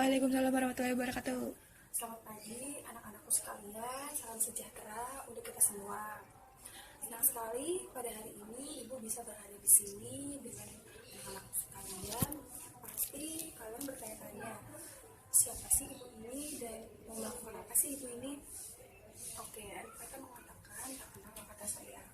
Waalaikumsalam warahmatullahi wabarakatuh. Selamat pagi anak-anakku sekalian, salam sejahtera untuk kita semua. Senang sekali pada hari ini Ibu bisa berada di sini dengan anak-anakku sekalian. Pasti kalian bertanya-tanya, siapa sih Ibu ini dan mau melakukan apa sih Ibu ini? Oke, ada kata mengatakan tak kenal maka tak sayang.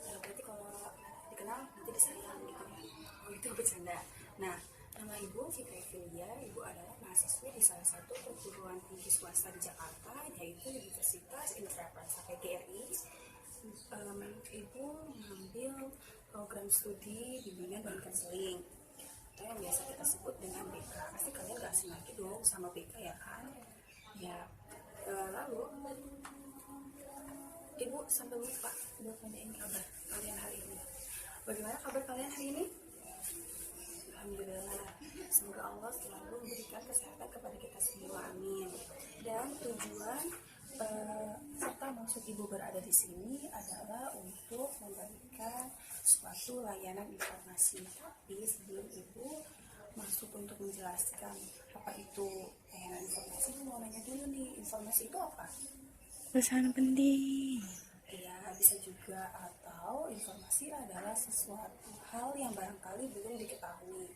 Berarti kalau dikenal nanti disayang gitu ya. Oh, itu bercanda. Nah, nama Ibu Fitri Filia. Ibu adalah mahasiswi di salah satu perguruan tinggi swasta di Jakarta, yaitu Universitas Indonesia PGRI. Ibu mengambil program studi bimbingan dan konseling, atau yang biasa kita sebut dengan BK. Pasti kalian gak asing lagi dong sama BK ya kan? Ya, lalu Ibu sampai lupa buat nanyain kabar kalian hari ini. Bagaimana kabar kalian hari ini? Alhamdulillah, semoga Allah selalu memberikan kesehatan kepada kita semua, amin. Dan tujuan serta maksud Ibu berada di sini adalah untuk memberikan suatu layanan informasi. Tapi sebelum Ibu masuk untuk menjelaskan apa itu layanan informasi, Ibu mau nanya dulu nih, informasi itu apa? Pesan penting. Ya, bisa juga, atau informasi adalah sesuatu hal yang barangkali belum diketahui.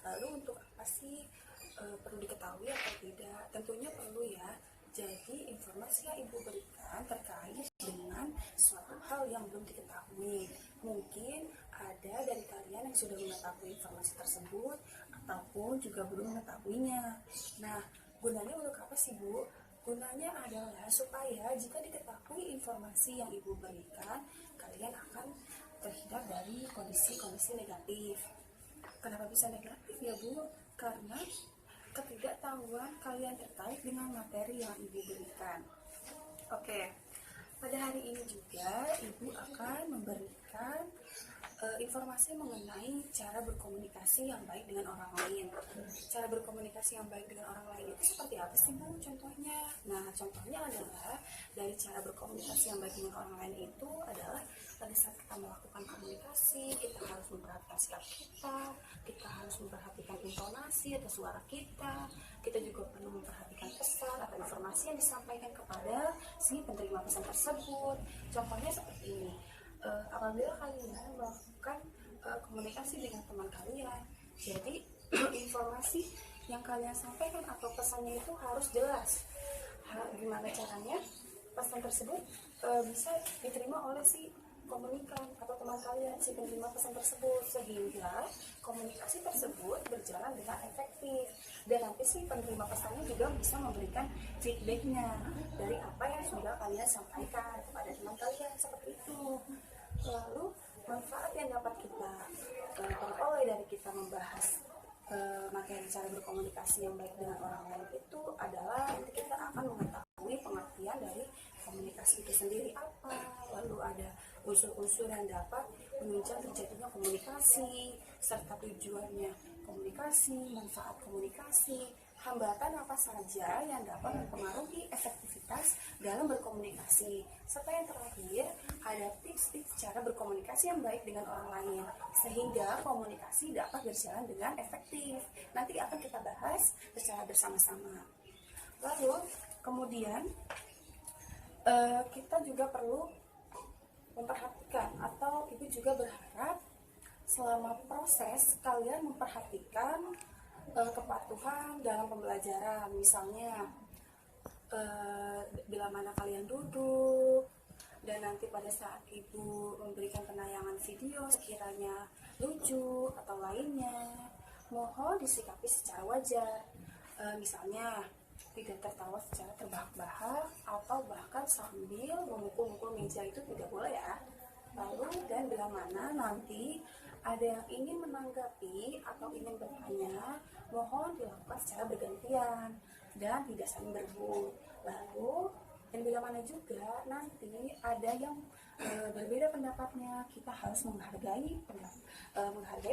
Lalu untuk apa sih perlu diketahui atau tidak? Tentunya perlu ya. Jadi informasi yang Ibu berikan terkait dengan suatu hal yang belum diketahui. Mungkin ada dari kalian yang sudah mengetahui informasi tersebut ataupun juga belum mengetahuinya. Nah, gunanya untuk apa sih Bu? Gunanya adalah supaya jika diketahui informasi yang Ibu berikan, kalian akan terhindar dari kondisi-kondisi negatif. Kenapa bisa negatif ya Bu? Karena ketidaktahuan kalian terkait dengan materi yang Ibu berikan. Oke, pada hari ini juga Ibu akan memberikan informasi mengenai cara berkomunikasi yang baik dengan orang lain. Cara berkomunikasi yang baik dengan orang lain itu seperti apa sih Bu? Contohnya? Nah, contohnya adalah dari cara berkomunikasi yang baik dengan orang lain itu adalah pada saat kita melakukan komunikasi, kita harus memperhatikan sikap kita harus memperhatikan intonasi atau suara kita juga perlu memperhatikan pesan atau informasi yang disampaikan kepada si penerima pesan tersebut. Contohnya seperti ini. Apabila kalian melakukan komunikasi dengan teman kalian, jadi informasi yang kalian sampaikan atau pesannya itu harus jelas. Gimana caranya pesan tersebut bisa diterima oleh si komunikan atau teman kalian, si penerima pesan tersebut, sehingga komunikasi tersebut berjalan dengan efektif dan nanti si penerima pesannya juga bisa memberikan feedbacknya dari apa yang sudah kalian sampaikan kepada teman kalian, seperti itu. Lalu manfaat yang dapat kita peroleh dari kita membahas materi cara berkomunikasi yang baik dengan orang lain itu adalah nanti kita akan mengetahui pengertian dari komunikasi itu sendiri apa, lalu ada unsur-unsur yang dapat menunjang terjadinya komunikasi serta tujuannya komunikasi, manfaat komunikasi, hambatan apa saja yang dapat mempengaruhi efektivitas dalam berkomunikasi, serta yang terakhir ada tips-tips cara berkomunikasi yang baik dengan orang lain sehingga komunikasi dapat berjalan dengan efektif. Nanti akan kita bahas secara bersama-sama. Lalu kemudian kita juga perlu memperhatikan, atau Ibu juga berharap selama proses kalian memperhatikan kepatuhan dalam pembelajaran. Misalnya bila mana kalian duduk dan nanti pada saat Ibu memberikan penayangan video sekiranya lucu atau lainnya, mohon disikapi secara wajar. Misalnya tidak tertawa secara terbahak-bahak atau bahkan sambil memukul-mukul meja, itu tidak boleh ya. Lalu dan bila mana nanti ada yang ingin menanggapi atau ingin bertanya, mohon dilakukan secara bergantian dan tidak saling berebut. Lalu dan bila mana juga nanti ada yang berbeda pendapatnya, kita harus menghargai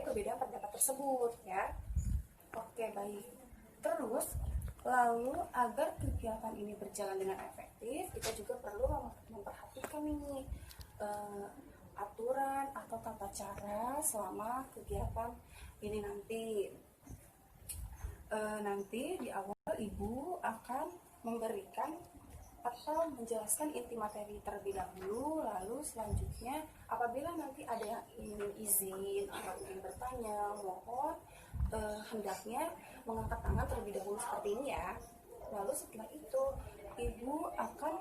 perbedaan pendapat tersebut ya. Oke, baik. Terus lalu agar kegiatan ini berjalan dengan efektif, kita juga perlu memperhatikan ini aturan atau tata cara selama kegiatan ini nanti. nanti di awal ibu akan memberikan atau menjelaskan inti materi terlebih dahulu, lalu selanjutnya apabila nanti ada yang ingin izin atau ingin bertanya, mohon hendaknya mengangkat tangan terlebih dahulu seperti ini ya. Lalu setelah itu ibu akan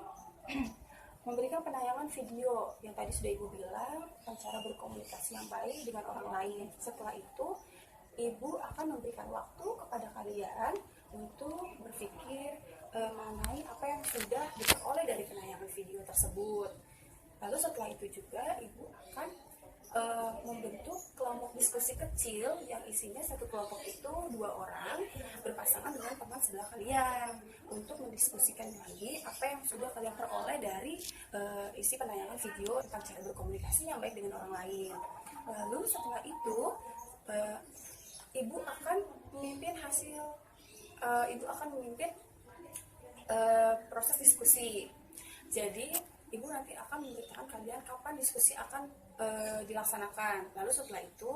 memberikan penayangan video yang tadi sudah ibu bilang tentang cara berkomunikasi yang baik dengan orang lain. Setelah itu ibu akan memberikan waktu kepada kalian untuk berpikir mengenai apa yang sudah diperoleh dari penayangan video tersebut. Lalu setelah itu juga ibu akan membentuk kelompok diskusi kecil yang isinya satu kelompok itu 2 orang berpasangan dengan teman sebelah kalian untuk mendiskusikan lagi apa yang sudah kalian peroleh dari isi penayangan video tentang cara berkomunikasi yang baik dengan orang lain. Lalu setelah itu ibu akan memimpin proses diskusi. Jadi ibu nanti akan memberitahukan kalian kapan diskusi akan dilaksanakan. Lalu setelah itu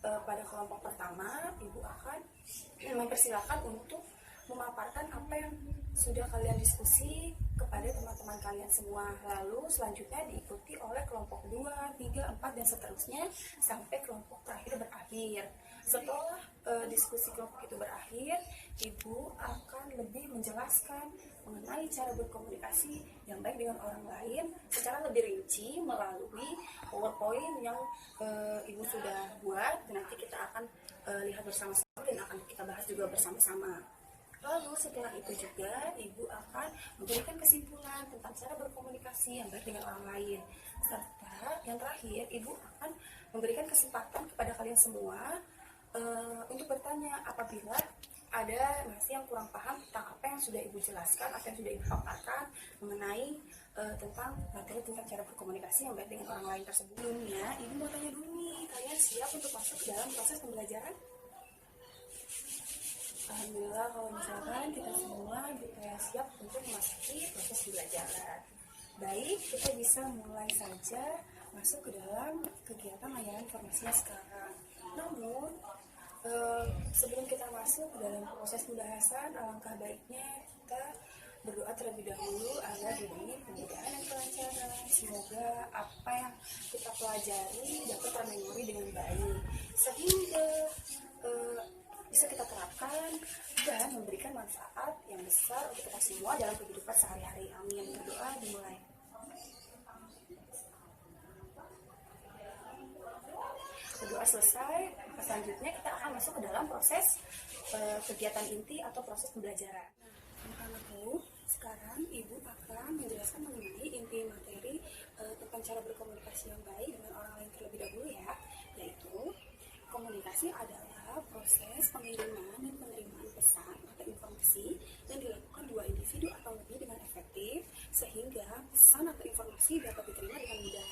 pada kelompok pertama ibu akan mempersilahkan untuk memaparkan apa yang sudah kalian diskusi kepada teman-teman kalian semua. Lalu selanjutnya diikuti oleh kelompok 2, 3, 4 dan seterusnya sampai kelompok terakhir berakhir. Setelah diskusi kelompok itu berakhir, ibu akan lebih menjelaskan mengenai cara berkomunikasi yang baik dengan orang lain secara lebih rinci melalui PowerPoint yang ibu sudah buat. Nanti kita akan lihat bersama-sama dan akan kita bahas juga bersama-sama. Lalu setelah itu juga ibu akan memberikan kesimpulan tentang cara berkomunikasi yang baik dengan orang lain. Serta yang terakhir ibu akan memberikan kesempatan kepada kalian semua untuk bertanya apabila ada masih yang kurang paham tentang apa yang sudah ibu jelaskan, apa yang sudah ibu paparkan mengenai tentang materi tentang cara berkomunikasi yang baik dengan orang lain tersebut. Sebelumnya ibu mau tanya dulu nih, kalian siap untuk masuk ke dalam proses pembelajaran? Alhamdulillah kalau misalkan kita semua siap untuk memasuki proses pembelajaran. Baik, kita bisa mulai saja masuk ke dalam kegiatan layanan informasinya sekarang. Namun sebelum kita masuk ke dalam proses pembahasan, alangkah baiknya kita berdoa terlebih dahulu agar diberi kemudahan dan kelancaran. Semoga apa yang kita pelajari dapat termemori dengan baik sehingga bisa kita terapkan dan memberikan manfaat yang besar untuk kita semua dalam kehidupan sehari-hari. Amin. Berdoa dimulai. Berdoa selesai, selanjutnya kita akan masuk ke dalam proses kegiatan inti atau proses pembelajaran. Nah, anak-anakku, sekarang ibu akan menjelaskan mengenai inti materi tentang cara berkomunikasi yang baik dengan orang lain terlebih dahulu ya, yaitu komunikasi adalah proses pengiriman dan penerimaan pesan atau informasi yang dilakukan 2 individu atau lebih dengan efektif sehingga pesan atau informasi dapat diterima dengan mudah.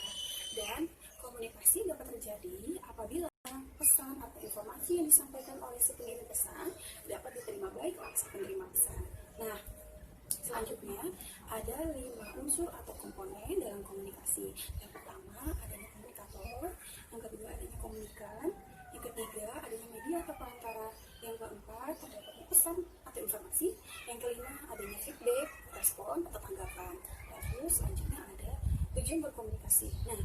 Dan komunikasi dapat terjadi apabila pesan atau informasi yang disampaikan oleh si pengirim pesan dapat diterima baik oleh si penerima pesan. Nah, selanjutnya ada 5 unsur atau komponen dalam komunikasi. Yang pertama adanya komunikator, yang kedua adanya komunikan, yang ketiga adanya media atau perantara, yang keempat terdapat pesan atau informasi, yang kelima adanya feedback, respon atau tanggapan. Lalu selanjutnya ada tujuan berkomunikasi. Nah,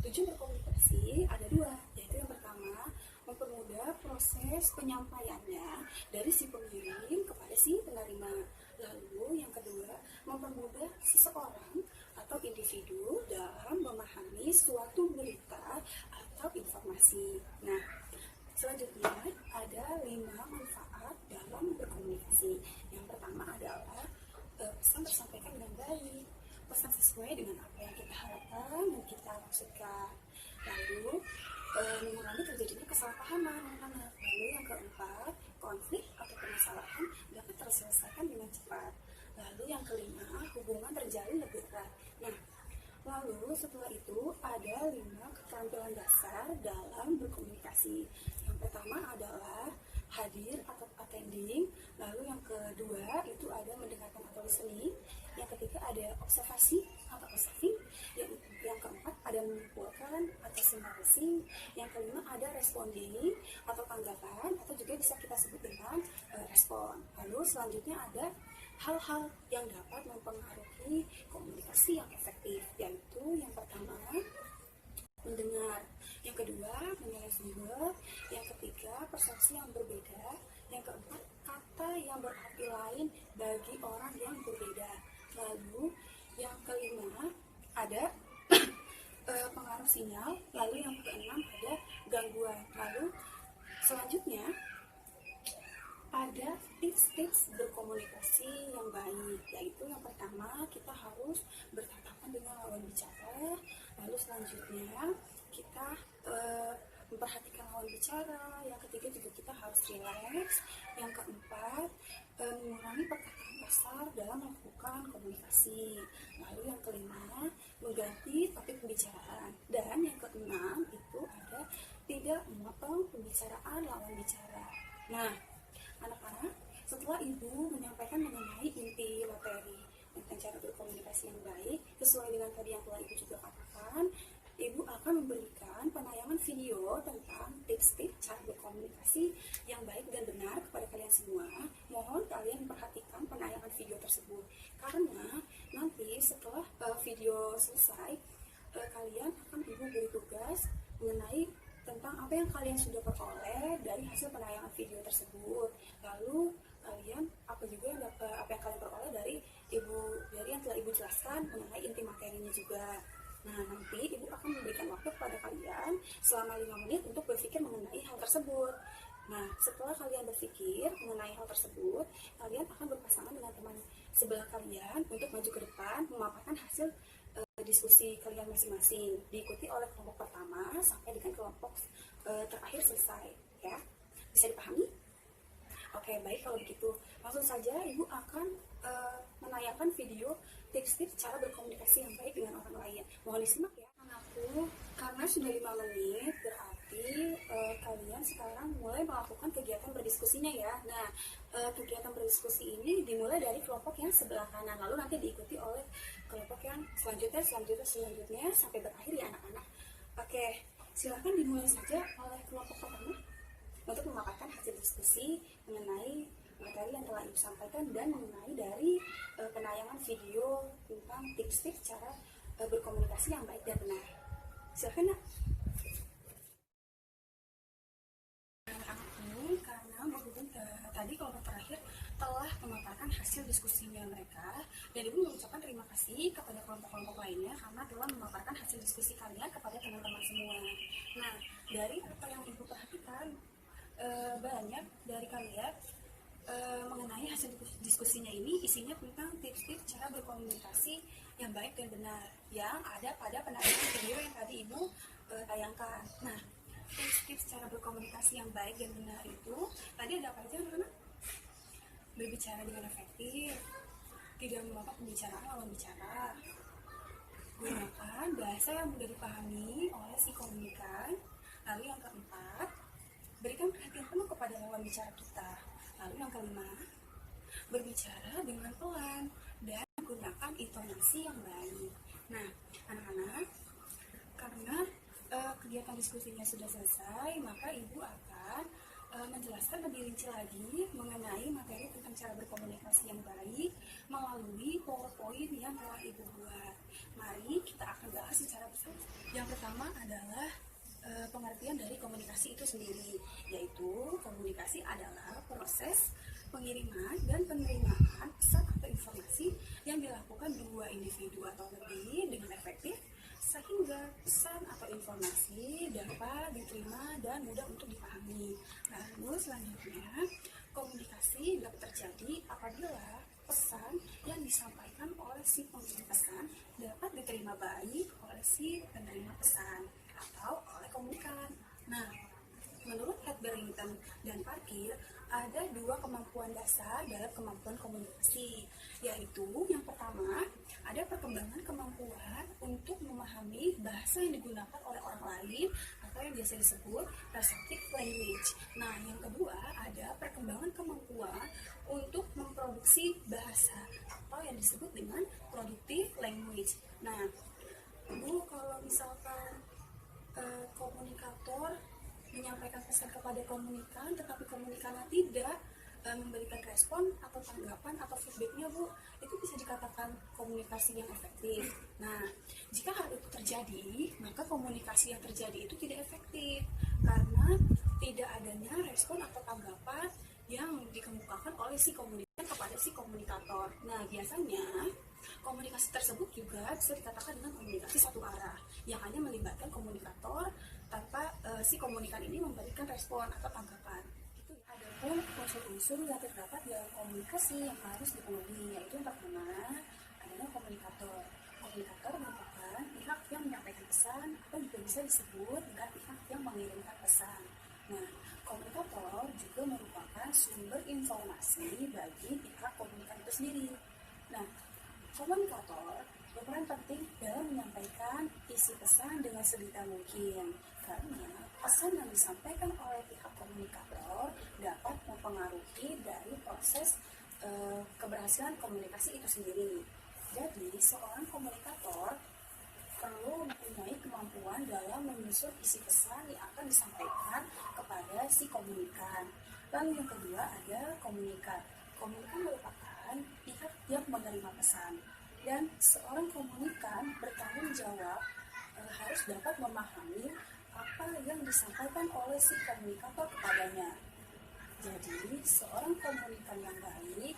tujuan berkomunikasi ada 2, yaitu yang pertama mempermudah proses penyampaiannya dari si pengirim kepada si penerima. Lalu yang kedua mempermudah seseorang atau individu dalam memahami suatu berita atau informasi. Nah, selanjutnya ada 5 manfaat dalam berkomunikasi. Yang pertama adalah pesan tersampaikan dengan baik, pesan sesuai dengan apa yang kita harapkan dan kita maksudkan. Lalu mengurangi terjadinya kesalahpahaman anak-anak. Lalu yang keempat, konflik atau permasalahan dapat terselesaikan dengan cepat. Lalu yang kelima, hubungan terjalin lebih erat. Nah, lalu setelah itu ada 5 keterampilan dasar dalam berkomunikasi. Yang pertama adalah hadir atau attending. Lalu yang kedua itu ada mendengarkan atau listening. Yang ketiga ada observasi atau observing. Yang Yang keempat ada menyimpulkan atau summarizing. Yang kelima ada responding atau tanggapan, atau juga bisa kita sebut dengan respon. Lalu selanjutnya ada hal-hal yang dapat mempengaruhi komunikasi yang efektif, yaitu yang pertama mendengar, yang kedua menilai sumber, yang ketiga persepsi yang berbeda, yang keempat kata yang berarti lain bagi orang yang berbeda. Lalu yang kelima ada pengaruh sinyal, lalu yang keenam ada gangguan. Lalu selanjutnya ada tips-tips berkomunikasi yang baik, yaitu yang pertama kita harus bertatapan dengan lawan bicara. Lalu selanjutnya kita memperhatikan lawan bicara. Yang ketiga juga kita harus relax. Yang keempat mengurangi perkataan kasar dalam melakukan komunikasi. Lalu yang kelima mengganti topik pembicaraan. Dan yang keenam itu ada tidak memotong pembicaraan lawan bicara. Nah, anak-anak, setelah ibu menyampaikan mengenai inti materi tentang cara berkomunikasi yang baik, sesuai dengan tadi yang telah ibu juga katakan, ibu akan memberikan penayangan video tentang tips-tips cara berkomunikasi yang baik dan benar kepada kalian semua. Mohon kalian perhatikan penayangan video tersebut, karena nanti setelah video selesai, kalian akan ibu beri tugas mengenai tentang apa yang kalian sudah peroleh dari hasil penayangan video tersebut. Lalu kalian apa yang kalian peroleh dari yang telah ibu jelaskan mengenai inti materinya juga. Nah, nanti ibu akan memberikan waktu kepada kalian selama 5 menit untuk berpikir mengenai hal tersebut. Nah, setelah kalian berpikir mengenai hal tersebut, kalian akan berpasangan dengan teman sebelah kalian untuk maju ke depan memaparkan hasil diskusi kalian masing-masing, diikuti oleh kelompok pertama sampai dengan kelompok terakhir selesai, ya. Bisa dipahami? Oke, baik kalau begitu. Langsung saja ibu akan menayangkan video tips-tips cara berkomunikasi yang baik dengan orang lain. Mohon disimak ya. Anakku, karena sudah 5 menit, berarti kalian sekarang mulai melakukan kegiatan berdiskusinya ya. Nah, kegiatan berdiskusi ini dimulai dari kelompok yang sebelah kanan, lalu nanti diikuti oleh kelompok yang selanjutnya sampai berakhir ya anak-anak. Oke, silakan dimulai saja oleh kelompok pertama untuk memaparkan hasil diskusi mengenai materi yang telah ibu sampaikan dan mengenai dari penayangan video tentang tips-tips cara berkomunikasi yang baik dan benar. Silakan, Nak. Anak-anakku, karena berhubung tadi kelompok terakhir telah memaparkan hasil diskusinya mereka, dan ibu mengucapkan terima kasih kepada kelompok-kelompok lainnya karena telah memaparkan hasil diskusi kalian kepada teman-teman semua. Nah, dari apa yang ibu perhatikan, banyak dari kalian mengenai hasil diskusinya ini isinya tentang tips-tips cara berkomunikasi yang baik dan benar yang ada pada penayangan video yang tadi ibu tayangkan. Nah, tips-tips cara berkomunikasi yang baik dan benar itu tadi ada apa aja anak-anak? Berbicara dengan efektif, tidak memotong pembicaraan lawan bicara, gunakan bahasa yang mudah dipahami oleh si komunikan. Lalu yang keempat, berikan perhatian penuh kepada lawan bicara kita. Lalu yang kelima, berbicara dengan pelan dan gunakan intonasi yang baik. Nah, anak-anak, karena kegiatan diskusinya sudah selesai, maka ibu akan menjelaskan lebih rinci lagi mengenai materi tentang cara berkomunikasi yang baik melalui PowerPoint yang telah ibu buat. Mari kita akan bahas secara bersama. Yang pertama adalah pengertian dari komunikasi itu sendiri, yaitu komunikasi adalah proses pengiriman dan penerimaan pesan atau informasi yang dilakukan dua individu atau lebih dengan efektif sehingga pesan atau informasi dapat diterima dan mudah untuk dipahami. Lalu selanjutnya, komunikasi dapat terjadi apabila pesan yang disampaikan oleh si pengirim pesan dapat diterima baik oleh si penerima pesan atau oleh komunikan. Nah, menurut Ed Barrington dan Parkir, ada dua kemampuan dasar dalam kemampuan komunikasi, yaitu yang pertama, ada perkembangan kemampuan untuk memahami bahasa yang digunakan oleh orang lain atau yang biasa disebut receptive language. Nah, yang kedua, ada perkembangan kemampuan untuk memproduksi bahasa atau yang disebut dengan productive language. Nah, Bu, kalau misalkan komunikator menyampaikan pesan kepada komunikan, tetapi komunikannya tidak memberikan respon atau tanggapan atau feedbacknya, Bu, itu bisa dikatakan komunikasi yang efektif. Nah, jika hal itu terjadi, maka komunikasi yang terjadi itu tidak efektif karena tidak adanya respon atau tanggapan yang dikemukakan oleh si komunikan kepada si komunikator. Nah, biasanya komunikasi tersebut juga bisa dikatakan dengan komunikasi satu arah yang hanya melibatkan komunikator tanpa si komunikan ini memberikan respon atau tanggapan. Itu adapun unsur-unsur yang terdapat dalam komunikasi yang harus dipenuhi, yaitu yang pertama adalah komunikator. Komunikator merupakan pihak yang menyampaikan pesan atau juga bisa disebut dengan pihak yang mengirimkan pesan. Nah, komunikator juga merupakan sumber informasi bagi pihak komunikan itu sendiri. Nah, komunikator berperan penting dalam menyampaikan isi pesan dengan sedetail mungkin karena pesan yang disampaikan oleh pihak komunikator dapat mempengaruhi dari proses keberhasilan komunikasi itu sendiri. Jadi, seorang komunikator perlu mempunyai kemampuan dalam menyusun isi pesan yang akan disampaikan kepada si komunikan. Lalu yang kedua ada komunikan. Komunikan merupakan pihak yang menerima pesan dan seorang komunikan bertanggung jawab harus dapat memahami apa yang disampaikan oleh si komunikator kepadanya. Jadi, seorang komunikan yang baik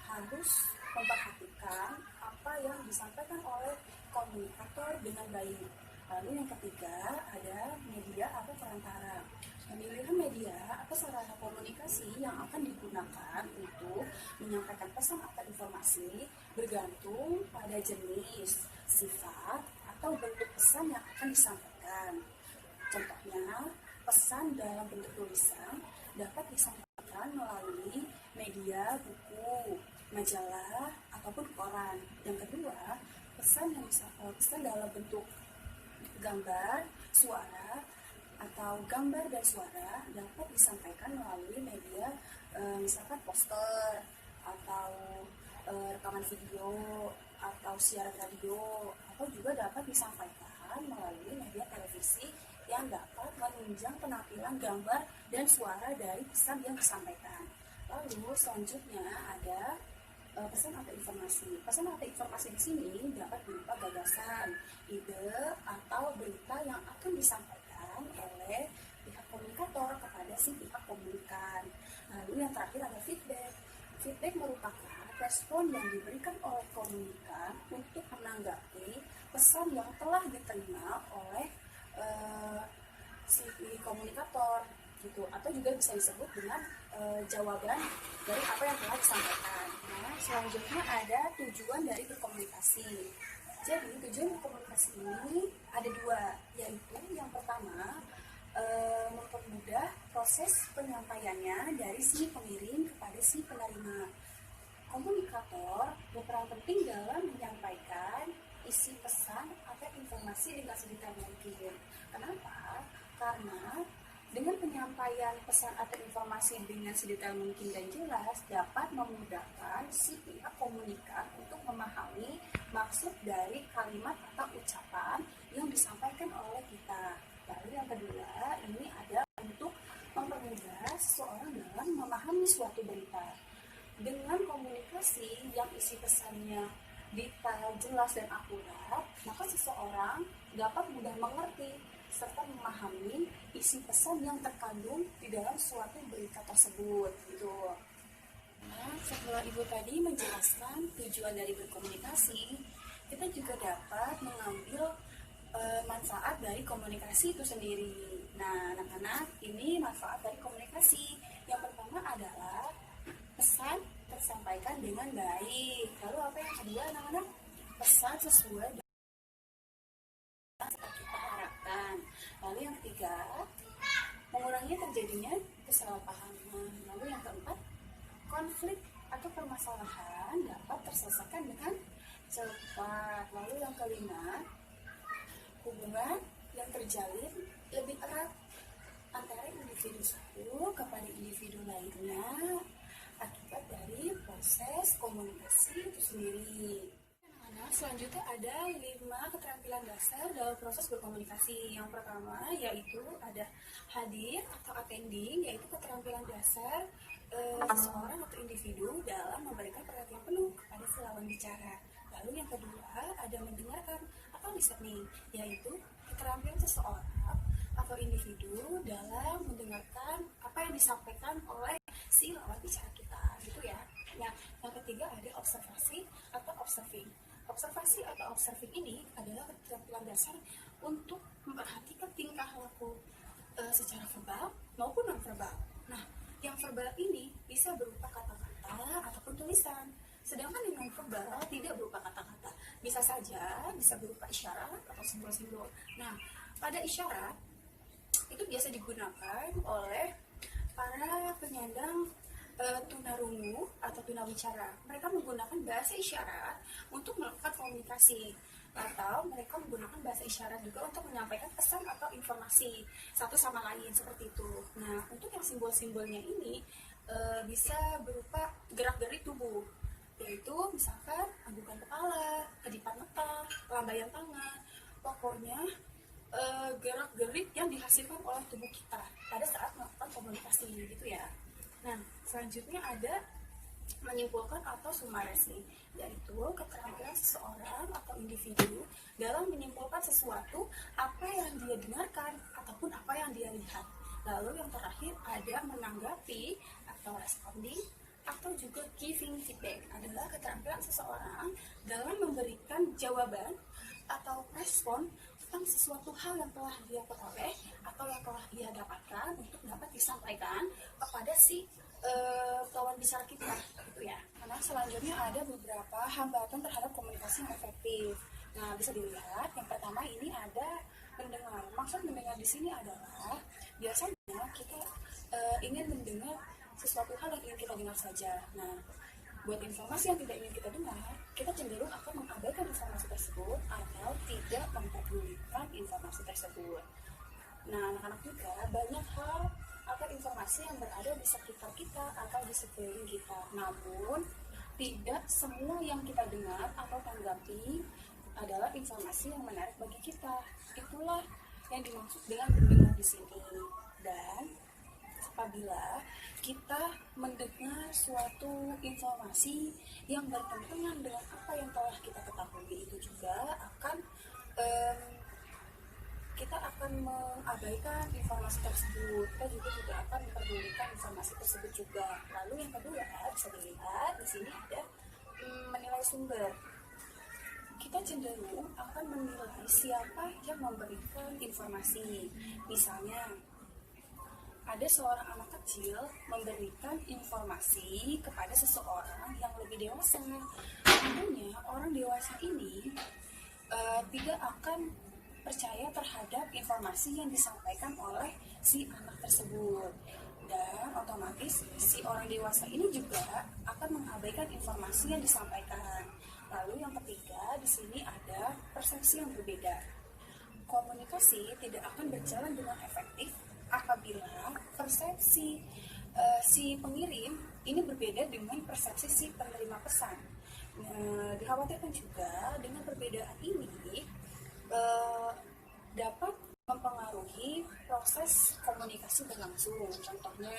harus memperhatikan apa yang disampaikan oleh komunikator dengan baik. Lalu yang ketiga ada media atau perantara. Pemilihan media atau sarana komunikasi yang akan digunakan untuk menyampaikan pesan atau informasi bergantung pada jenis, sifat, atau bentuk pesan yang akan disampaikan. Contohnya, pesan dalam bentuk tulisan dapat disampaikan melalui media, buku, majalah, ataupun koran. Yang kedua, pesan dalam bentuk gambar, suara, atau gambar dan suara dapat disampaikan melalui media misalkan poster atau rekaman video atau siaran radio, atau juga dapat disampaikan melalui media televisi yang dapat menunjang penampilan gambar dan suara dari pesan yang disampaikan. Lalu selanjutnya ada pesan atau informasi. Pesan atau informasi di sini dapat berupa gagasan, ide, atau berita yang akan disampaikan oleh pihak komunikator kepada si pihak komunikan. Lalu yang terakhir ada feedback. Feedback merupakan respon yang diberikan oleh komunikan untuk menanggapi pesan yang telah diterima oleh si komunikator gitu, atau juga bisa disebut dengan jawaban dari apa yang telah disampaikan. Nah, selanjutnya ada tujuan dari berkomunikasi. Jadi tujuan berkomunikasi ini ada dua, yaitu yang pertama mempermudah proses penyampaiannya dari si pengirim kepada si penerima. Komunikator berperan penting dalam menyampaikan isi pesan atau informasi dengan sedetail mungkin. Kenapa? Karena dengan penyampaian pesan atau informasi dengan sedetail mungkin dan jelas dapat memudahkan si pihak komunikan untuk memahami maksud dari kalimat atau ucapan yang disampaikan oleh kita. Lalu yang kedua, ini ada untuk mempermudah seseorang dalam memahami suatu berita. Dengan komunikasi yang isi pesannya detail, jelas, dan akurat, maka seseorang dapat mudah mengerti serta memahami isi pesan yang terkandung di dalam suatu berita tersebut gitu. Nah, setelah Ibu tadi menjelaskan tujuan dari berkomunikasi, kita juga dapat mengambil manfaat dari komunikasi itu sendiri. Nah, anak-anak, ini manfaat dari komunikasi. Yang pertama adalah pesan tersampaikan dengan baik. Lalu apa yang kedua, anak-anak? Pesan sesuai dengan yang kita harapkan. Lalu yang ketiga, mengurangi terjadinya kesalahpahaman. Lalu yang keempat, konflik atau permasalahan dapat terselesaikan dengan cepat. Lalu yang kelima, hubungan yang terjalin lebih erat antara individu satu kepada individu lainnya akibat dari proses komunikasi itu sendiri. Anak-anak, selanjutnya ada 5 keterampilan dasar dalam proses berkomunikasi. Yang pertama yaitu ada hadir atau attending, yaitu keterampilan dasar seseorang atau individu dalam memberikan perhatian penuh kepada si lawan bicara. Lalu yang kedua ada mendengarkan atau listening, yaitu keterampilan seseorang atau individu dalam mendengarkan apa yang disampaikan oleh si lawan bicara kita, gitu ya. Nah, yang ketiga ada observasi atau observing. Observasi atau observing ini adalah keterampilan dasar untuk memperhatikan tingkah laku secara verbal maupun non verbal. Nah, yang verbal ini bisa berupa kata-kata ataupun tulisan, sedangkan yang non verbal tidak berupa kata-kata. Bisa saja bisa berupa isyarat atau simbol-simbol. Nah, pada isyarat itu biasa digunakan oleh para penyandang tunarungu atau tunawicara. Mereka menggunakan bahasa isyarat untuk melakukan komunikasi, atau mereka menggunakan bahasa isyarat juga untuk menyampaikan pesan atau informasi satu sama lain, seperti itu. Nah, untuk yang simbol-simbolnya ini bisa berupa gerak-gerik tubuh, yaitu misalkan anggukan kepala, kedipan mata, lambaian tangan, pokoknya gerak-gerik yang dihasilkan oleh tubuh kita pada saat melakukan komunikasi, gitu ya. Nah, selanjutnya ada menyimpulkan atau summarize, yaitu keterampilan seseorang atau individu dalam menyimpulkan sesuatu, apa yang dia dengarkan ataupun apa yang dia lihat. Lalu yang terakhir ada menanggapi atau responding atau juga giving feedback, adalah keterampilan seseorang dalam memberikan jawaban atau respon tentang sesuatu hal yang telah dia peroleh atau yang telah dia dapatkan untuk dapat disampaikan kepada si lawan bicara kita, gitu ya. Karena selanjutnya ada beberapa hambatan terhadap komunikasi yang efektif. Nah, bisa dilihat yang pertama ini ada mendengar. Maksud mendengar di sini adalah biasanya kita ingin mendengar sesuatu hal yang ingin kita dengar saja. Nah, buat informasi yang tidak ingin kita dengar, kita cenderung akan mengabaikan informasi tersebut atau tidak mempedulikan informasi tersebut. Nah, anak-anak juga banyak hal atau informasi yang berada di sekitar kita atau di sekeliling kita. Namun, tidak semua yang kita dengar atau tanggapi adalah informasi yang menarik bagi kita. Itulah yang dimaksud dengan mendengar di sini. Dan apabila kita mendengar suatu informasi yang bertentangan dengan apa yang telah kita ketahui, itu juga akan kita akan mengabaikan informasi tersebut. Kita juga tidak akan memperdulikan informasi tersebut juga. Lalu yang kedua bisa dilihat di sini ada menilai sumber. Kita cenderung akan menilai siapa yang memberikan informasi. Misalnya, ada seorang anak kecil memberikan informasi kepada seseorang yang lebih dewasa. Tentunya orang dewasa ini tidak akan percaya terhadap informasi yang disampaikan oleh si anak tersebut, dan otomatis si orang dewasa ini juga akan mengabaikan informasi yang disampaikan. Lalu yang ketiga di sini ada persepsi yang berbeda. Komunikasi tidak akan berjalan dengan efektif apabila persepsi si pengirim ini berbeda dengan persepsi si penerima pesan. Dikhawatirkan juga dengan perbedaan ini dapat mempengaruhi proses komunikasi berlangsung. Contohnya,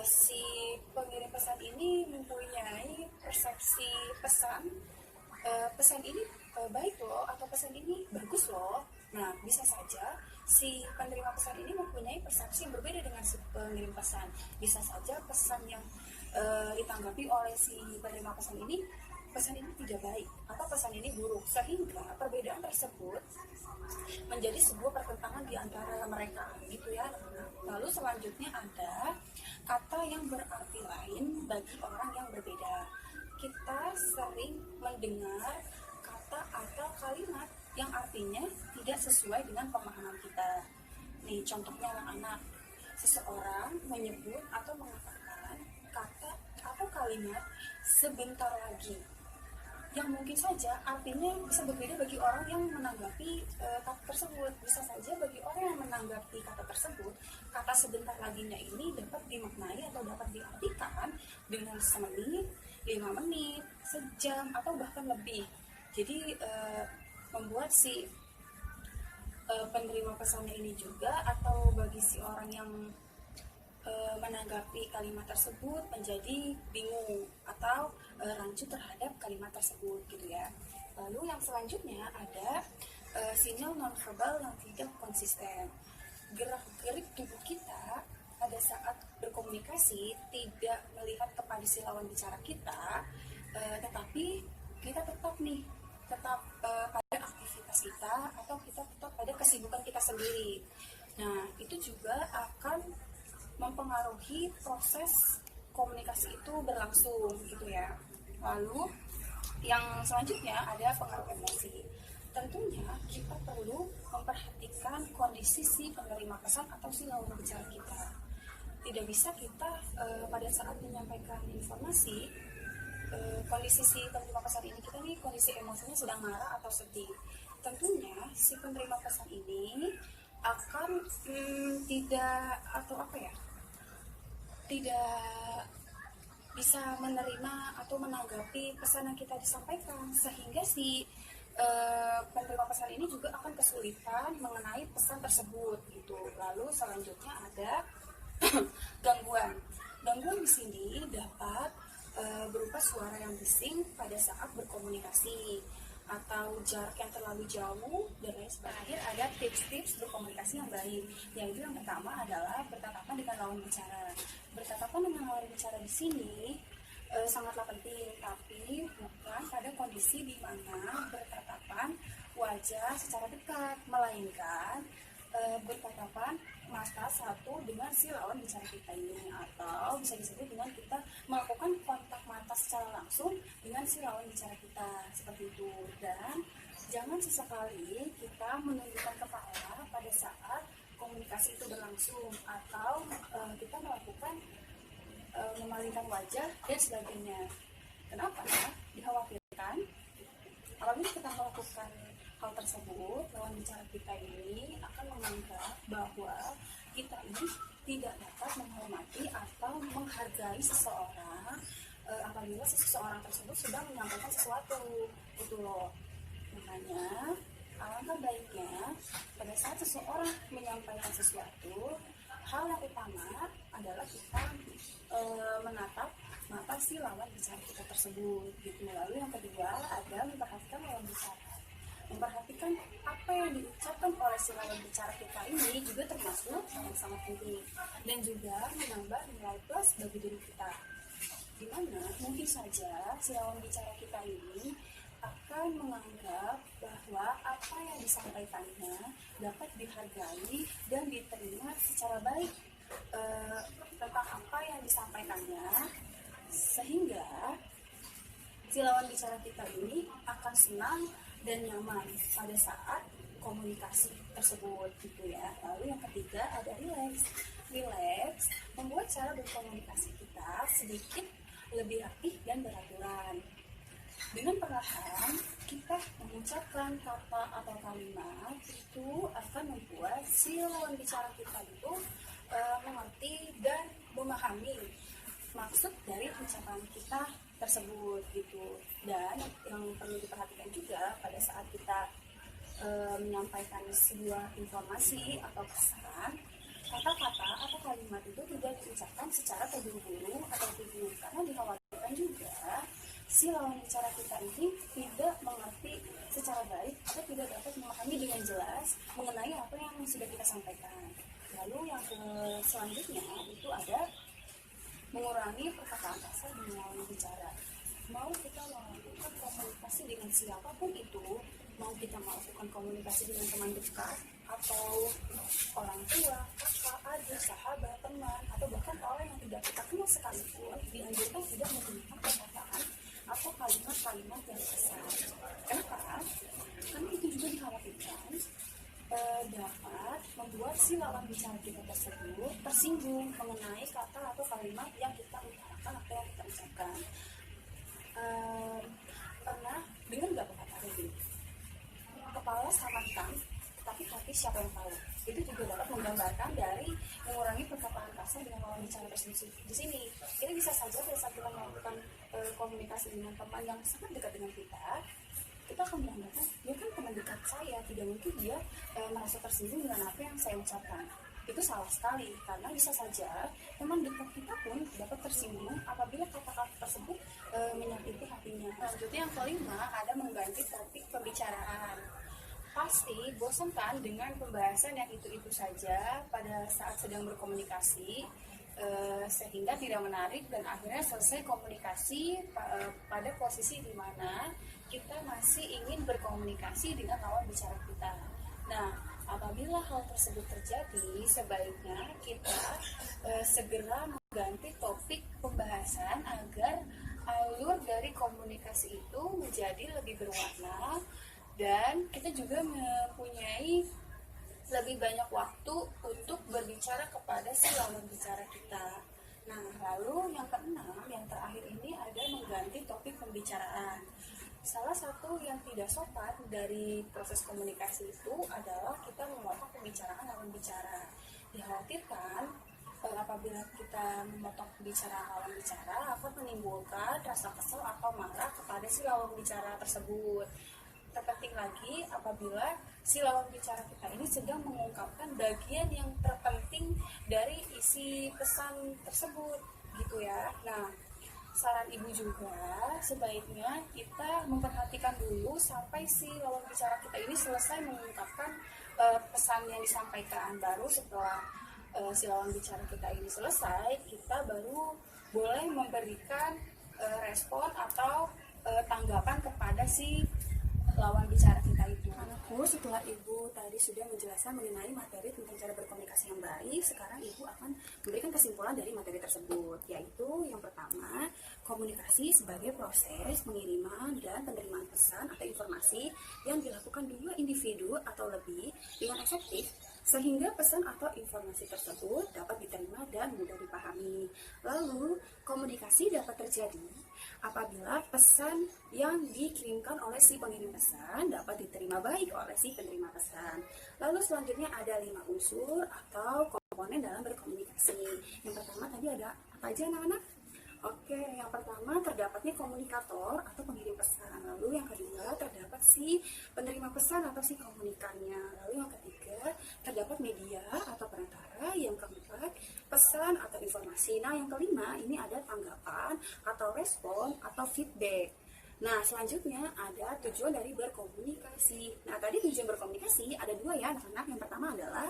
si pengirim pesan ini mempunyai persepsi pesan ini baik loh, atau pesan ini bagus loh. Nah, bisa saja si penerima pesan ini mempunyai persepsi yang berbeda dengan si pengirim pesan. Bisa saja pesan yang ditanggapi oleh si penerima pesan ini tidak baik atau pesan ini buruk, sehingga perbedaan tersebut menjadi sebuah pertentangan di antara mereka, gitu ya. Lalu selanjutnya ada kata yang berarti lain bagi orang yang berbeda. Kita sering mendengar kata atau kalimat yang artinya tidak sesuai dengan pemahaman kita. Nih, contohnya anak-anak, seseorang menyebut atau mengatakan kata atau kalimat sebentar lagi, yang mungkin saja artinya bisa berbeda bagi orang yang menanggapi kata tersebut. Bisa saja bagi orang yang menanggapi kata tersebut, kata sebentar laginya ini dapat dimaknai atau dapat diartikan dengan semenit, 5 menit, sejam, atau bahkan lebih. Jadi membuat si penerima pesannya ini juga, atau bagi si orang yang menanggapi kalimat tersebut menjadi bingung atau rancu terhadap kalimat tersebut gitu ya. Lalu yang selanjutnya ada sinyal nonverbal yang tidak konsisten. Gerak-gerik tubuh kita pada saat berkomunikasi tidak melihat kepada si lawan bicara kita, tetapi kita tetap pada aktivitas kita, atau kita tetap pada kesibukan kita sendiri. Nah, itu juga akan mempengaruhi proses komunikasi itu berlangsung gitu ya. Lalu yang selanjutnya ada pengaruh emosi. Tentunya kita perlu memperhatikan kondisi si penerima pesan atau si lawan bicara kita. Tidak bisa kita pada saat menyampaikan informasi, kondisi si penerima pesan ini, kita nih kondisi emosinya sedang marah atau sedih. Tentunya si penerima pesan ini akan tidak bisa menerima atau menanggapi pesan yang kita disampaikan, sehingga si penerima pesan ini juga akan kesulitan mengenai pesan tersebut gitu. Lalu selanjutnya ada gangguan. Gangguan di sini dapat berupa suara yang bising pada saat berkomunikasi, atau jarak yang terlalu jauh, dan lain sebagainya. Ada tips-tips berkomunikasi yang baik. Yaitu yang pertama adalah bertatapan dengan lawan bicara. Bertatapan dengan lawan bicara di sini sangatlah penting, tapi bukan pada kondisi di mana bertatapan wajah secara dekat, melainkan bertatapan mata satu dengan si lawan bicara kita ini, atau bisa disebut dengan kita melakukan kontak mata secara langsung dengan si lawan bicara kita, seperti itu. Dan jangan sesekali kita menundukkan kepala pada saat komunikasi itu berlangsung, atau kita melakukan memalingkan wajah dan sebagainya. Kenapa? Dikhawatirkan apabila kita melakukan hal tersebut, lawan bicara kita ini akan menganggap bahwa kita ini tidak dapat menghormati atau menghargai seseorang apabila seseorang tersebut sudah menyampaikan sesuatu, gitu loh. Makanya alangkah baiknya pada saat seseorang menyampaikan sesuatu, hal yang utama adalah kita menatap mata si lawan bicara kita tersebut gitu. Lalu yang kedua ada memperhatikan lawan bicara. Memperhatikan apa yang diucapkan oleh si lawan bicara kita ini juga termasuk yang sangat penting, dan juga menambah nilai plus bagi diri kita, dimana mungkin saja si lawan bicara kita ini akan menganggap bahwa apa yang disampaikannya dapat dihargai dan diterima secara baik tentang apa yang disampaikannya, sehingga si lawan bicara kita ini akan senang dan nyaman pada saat komunikasi tersebut gitu ya. Lalu yang ketiga ada relax. Relax membuat cara berkomunikasi kita sedikit lebih rapih dan beraturan. Dengan perlahan kita mengucapkan kata atau kalimat itu akan membuat si lawan bicara kita itu mengerti dan memahami maksud dari ucapan kita tersebut gitu. Dan yang perlu diperhatikan juga pada saat kita menyampaikan sebuah informasi atau pesan, kata-kata atau kalimat itu tidak diucapkan secara terburu-buru atau tujuh, karena dikhawatirkan juga si lawan bicara kita ini tidak mengerti secara baik atau tidak dapat memahami dengan jelas mengenai apa yang sudah kita sampaikan. Lalu yang selanjutnya itu ada mengurangi perkataan kasar dengan lawan bicara. Mau kita melakukan komunikasi dengan siapapun itu, mau kita melakukan komunikasi dengan teman dekat atau orang tua, kakak, adik, sahabat, teman, atau bahkan orang yang tidak kita kenal sekalipun, dianjurkan tidak menggunakan perkataan atau kalimat-kalimat yang kasar. Kenapa? Karena itu juga dikhawatirkan dapat membuat si lawan bicara kita tersebut tersinggung mengenai kata atau kalimat yang kita utarakan atau yang kita ucapkan. Pernah dengar nggak perkataan ini? Kepala sama hitam, tapi hati siapa yang tahu? Itu juga dapat menggambarkan dari mengurangi perkataan kasar dengan lawan bicara tersebut. Di sini, ini bisa saja pada saat kita melakukan komunikasi dengan teman yang sangat dekat dengan kita kita akan beranggapan dia kan teman dekat saya, tidak mungkin dia merasa tersinggung dengan apa yang saya ucapkan. Itu salah sekali, karena bisa saja teman dekat kita pun dapat tersinggung apabila kata-kata tersebut menyakiti hatinya. Selanjutnya yang kelima, ada mengganti topik pembicaraan. Pasti bosan kan dengan pembahasan yang itu-itu saja pada saat sedang berkomunikasi, sehingga tidak menarik dan akhirnya selesai komunikasi pada posisi di mana kita masih ingin berkomunikasi dengan lawan bicara kita. Nah, apabila hal tersebut terjadi, sebaiknya kita segera mengganti topik pembahasan agar alur dari komunikasi itu menjadi lebih berwarna dan kita juga mempunyai lebih banyak waktu untuk berbicara kepada si lawan bicara kita. Nah, lalu yang keenam, yang terakhir ini ada mengganti topik pembicaraan. Salah satu yang tidak sopan dari proses komunikasi itu adalah kita memotong pembicaraan lawan bicara. Dikhawatirkan apabila kita memotong pembicaraan lawan bicara akan menimbulkan rasa kesal atau marah kepada si lawan bicara tersebut. Terpenting lagi apabila si lawan bicara kita ini sedang mengungkapkan bagian yang terpenting dari isi pesan tersebut, gitu ya. Nah, saran ibu juga sebaiknya kita memperhatikan dulu sampai si lawan bicara kita ini selesai mengungkapkan pesan yang disampaikan. Baru setelah si lawan bicara kita ini selesai, kita baru boleh memberikan respon atau tanggapan kepada si lawan bicara kita itu. Anakku, setelah ibu tadi sudah menjelaskan mengenai materi tentang cara berkomunikasi yang baik, sekarang ibu akan memberikan kesimpulan dari materi tersebut, yaitu yang pertama, komunikasi sebagai proses pengiriman dan penerimaan pesan atau informasi yang dilakukan dua individu atau lebih dengan efektif sehingga pesan atau informasi tersebut dapat diterima dan mudah dipahami. Lalu, komunikasi dapat terjadi apabila pesan yang dikirimkan oleh si pengirim pesan dapat diterima baik oleh si penerima pesan. Lalu selanjutnya ada 5 unsur atau komponen dalam berkomunikasi. Yang pertama tadi ada apa aja anak-anak? Oke, yang pertama terdapatnya komunikator atau pengirim pesan. Lalu yang kedua terdapat si penerima pesan atau si komunikannya. Lalu yang ketiga terdapat media atau perantara. Yang keempat pesan atau informasi. Nah, yang kelima ini ada tanggapan atau respon atau feedback. Nah, selanjutnya ada tujuan dari berkomunikasi. Nah, tadi tujuan berkomunikasi ada 2 ya anak-anak. Yang pertama adalah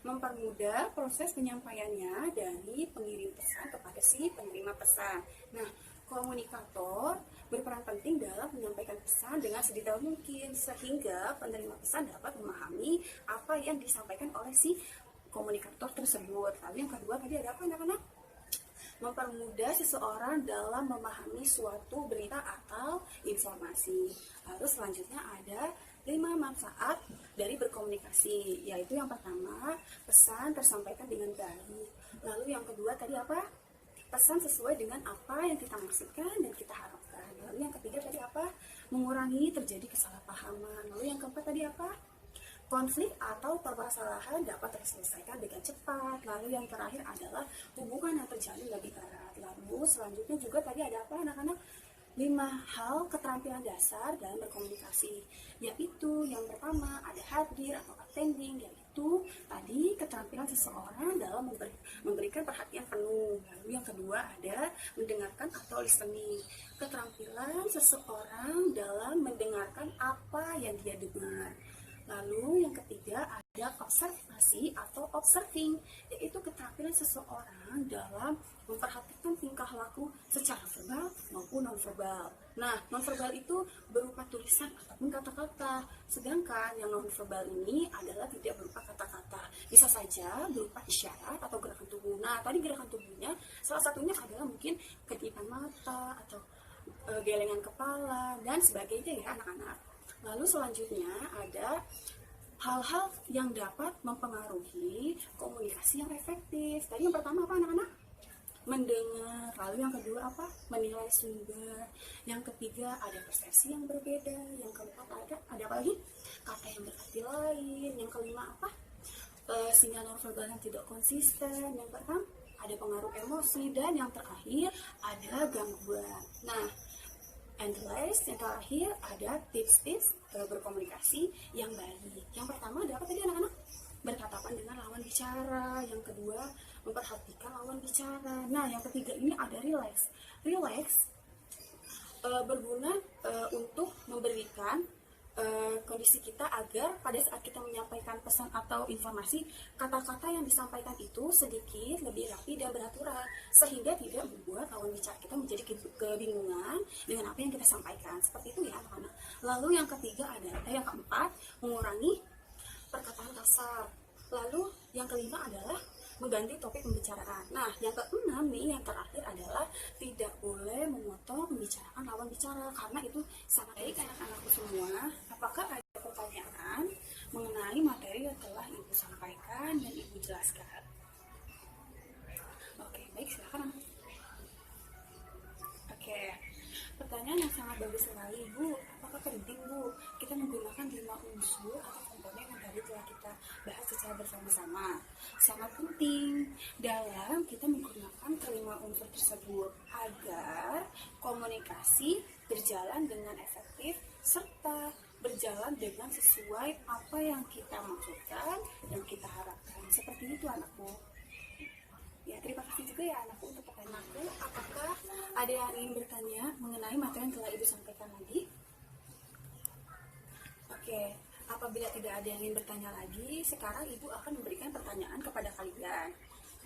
mempermudah proses penyampaiannya dari pengirim pesan kepada si penerima pesan. Nah, komunikator berperan penting dalam menyampaikan pesan dengan sedetail mungkin sehingga penerima pesan dapat memahami apa yang disampaikan oleh si komunikator tersebut. Lalu yang kedua tadi ada apa anak-anak? Mempermudah seseorang dalam memahami suatu berita atau informasi. Lalu selanjutnya ada 5 manfaat dari berkomunikasi, yaitu yang pertama, pesan tersampaikan dengan baik. Lalu yang kedua tadi apa? Pesan sesuai dengan apa yang kita maksudkan dan kita harapkan. Lalu yang ketiga tadi apa? Mengurangi terjadi kesalahpahaman. Lalu yang keempat tadi apa? Konflik atau permasalahan dapat terselesaikan dengan cepat. Lalu yang terakhir adalah hubungan yang terjalin lebih erat. Lalu selanjutnya juga tadi ada apa anak-anak? 5 hal keterampilan dasar dalam berkomunikasi, yaitu yang pertama ada hadir atau attending, yaitu tadi keterampilan seseorang dalam memberikan perhatian penuh. Lalu yang kedua ada mendengarkan atau listening, keterampilan seseorang dalam mendengarkan apa yang dia dengar. Lalu yang ketiga ada observasi atau observing, yaitu keterampilan seseorang dalam memperhatikan tingkah laku secara verbal maupun nonverbal. Nah, nonverbal itu berupa tulisan ataupun kata-kata, sedangkan yang nonverbal ini adalah tidak berupa kata-kata. Bisa saja berupa isyarat atau gerakan tubuh. Nah, tadi gerakan tubuhnya salah satunya adalah mungkin kedipan mata atau gelengan kepala dan sebagainya ya anak-anak. Lalu selanjutnya ada hal-hal yang dapat mempengaruhi komunikasi yang efektif. Tadi yang pertama apa anak-anak? Mendengar. Lalu yang kedua apa? Menilai sumber. Yang ketiga ada persepsi yang berbeda. Yang keempat ada apa lagi? Kata yang berarti lain. Yang kelima apa? Sinyal nonverbal yang tidak konsisten. Yang keenam ada pengaruh emosi. Dan yang terakhir ada gangguan. Nah, And last, yang terakhir ada tips-tips berkomunikasi yang baik. Yang pertama adalah apa tadi anak-anak? Bertatapan dengan lawan bicara. Yang kedua, memperhatikan lawan bicara. Nah, yang ketiga ini ada relax. Relax berguna untuk memberikan kondisi kita agar pada saat kita menyampaikan pesan atau informasi, kata-kata yang disampaikan itu sedikit lebih rapi dan beraturan sehingga tidak membuat lawan bicara kita menjadi kebingungan dengan apa yang kita sampaikan. Seperti itu ya anak-anak. Lalu yang ketiga adalah yang keempat, mengurangi perkataan kasar. Lalu yang kelima adalah mengganti topik pembicaraan. Nah, yang keenam nih, yang terakhir adalah tidak boleh memotong pembicaraan lawan bicara karena itu sangat baik anak-anakku semua. Apakah ada pertanyaan mengenai materi yang telah Ibu sampaikan dan Ibu jelaskan? Oke, baik, silakan. Oke, pertanyaan yang sangat bagus sekali, Bu. Apakah penting, Bu, kita menggunakan 5 unsur atau komponen yang tadi telah kita bahas secara bersama-sama? Sangat penting dalam kita menggunakan kelima unsur tersebut agar komunikasi berjalan dengan efektif serta berjalan dengan sesuai apa yang kita maksudkan dan kita harapkan. Seperti itu anakku. Ya, terima kasih juga ya anakku untuk pertanyaanku. Apakah ada yang ingin bertanya mengenai materi yang telah Ibu sampaikan tadi? Oke, apabila tidak ada yang ingin bertanya lagi, sekarang Ibu akan memberikan pertanyaan kepada kalian.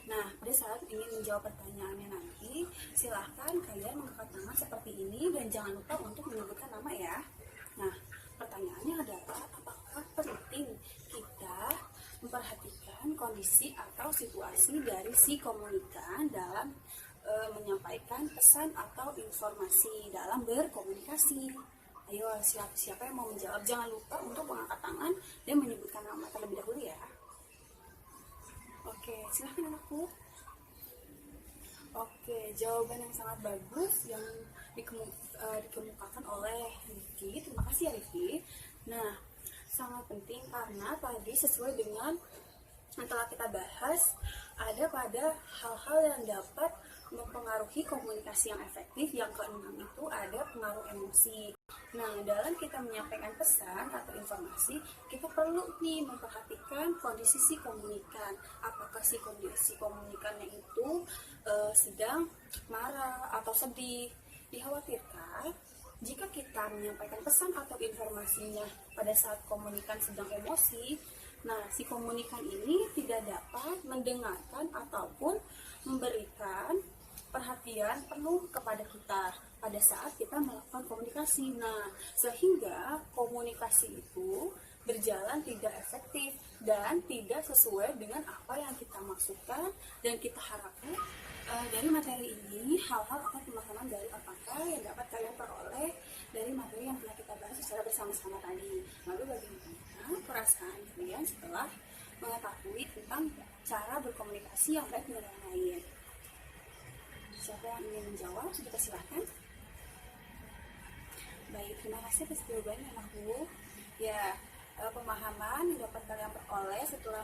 Nah, pada saat ingin menjawab pertanyaannya nanti, silahkan kalian mengangkat tangan seperti ini dan jangan lupa untuk menyebutkan nama ya. Nah, pertanyaannya adalah apakah penting kita memperhatikan kondisi atau situasi dari si komunikan dalam menyampaikan pesan atau informasi dalam berkomunikasi. Ayo, siapa yang mau menjawab? Jangan lupa untuk mengangkat tangan dan menyebutkan nama terlebih dahulu ya. Oke, silahkan anakku. Oke, jawaban yang sangat bagus yang dikemukakan oleh Rifki. Terima kasih ya Rifki. Nah, sangat penting karena tadi sesuai dengan yang telah kita bahas, ada pada hal-hal yang dapat mempengaruhi komunikasi yang efektif. Yang keenam itu ada pengaruh emosi. Nah, dalam kita menyampaikan pesan atau informasi, kita perlu nih memperhatikan kondisi si komunikan. Apakah si kondisi komunikannya itu sedang marah atau sedih. Dikhawatirkan jika kita menyampaikan pesan atau informasinya pada saat komunikan sedang emosi, nah si komunikan ini tidak dapat mendengarkan ataupun memberikan perhatian penuh kepada kita pada saat kita melakukan komunikasi. Nah, sehingga komunikasi itu berjalan tidak efektif dan tidak sesuai dengan apa yang kita maksudkan dan kita harapkan. Dari materi ini, hal-hal atau pemahaman dari apakah yang dapat kalian peroleh dari materi yang telah kita bahas secara bersama-sama tadi. Lalu bagaimana perasaan kalian setelah mengetahui tentang cara berkomunikasi yang baik dengan orang lain? Siapa yang ingin menjawab? Kita silahkan. Baik, terima kasih atas jawabannya anakku. Ya, pemahaman yang dapat kalian peroleh setelah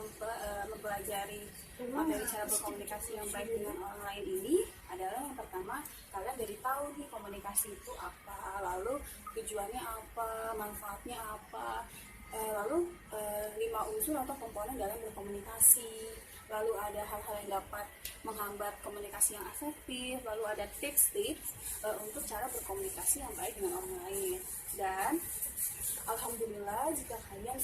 mempelajari materi cara berkomunikasi yang baik dengan orang lain ini adalah yang pertama, kalian dari tahu nih komunikasi itu apa, lalu tujuannya apa, manfaatnya apa, lalu 5 unsur atau komponen dalam berkomunikasi, lalu ada hal-hal yang dapat menghambat komunikasi yang efektif, lalu ada tips-tips untuk cara berkomunikasi yang baik dengan orang lain. Dan alhamdulillah jika kalian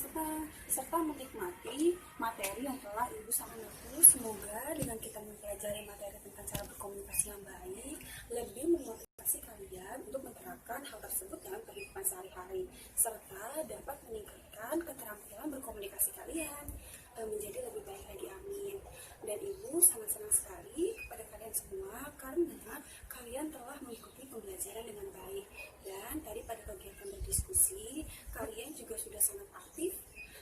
serta menikmati materi yang telah Ibu sampaikan, semoga dengan kita mempelajari materi tentang cara berkomunikasi yang baik lebih memotivasi kalian untuk menerapkan hal tersebut dalam kehidupan sehari-hari serta dapat meningkatkan keterampilan berkomunikasi kalian menjadi lebih baik lagi, amin. Dan Ibu sangat senang sekali kepada kalian semua karena kalian telah mengikuti pembelajaran dengan baik. Dan tadi pada kegiatan berdiskusi, kalian juga sudah sangat aktif,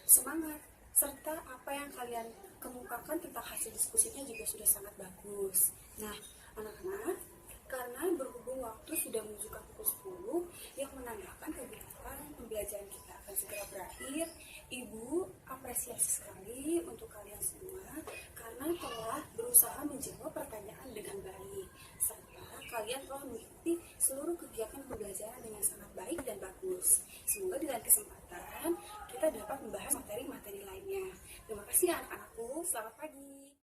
semangat, serta apa yang kalian kemukakan tentang hasil diskusinya juga sudah sangat bagus. Nah, anak-anak, karena berhubung waktu sudah menunjukkan pukul 10 yang menandakan kegiatan pembelajaran kita akan segera berakhir, Ibu apresiasi sekali untuk kalian semua karena telah berusaha menjawab pertanyaan dengan baik serta kalian telah mengikuti seluruh kegiatan pembelajaran dengan kasih anak-anakku, selamat pagi.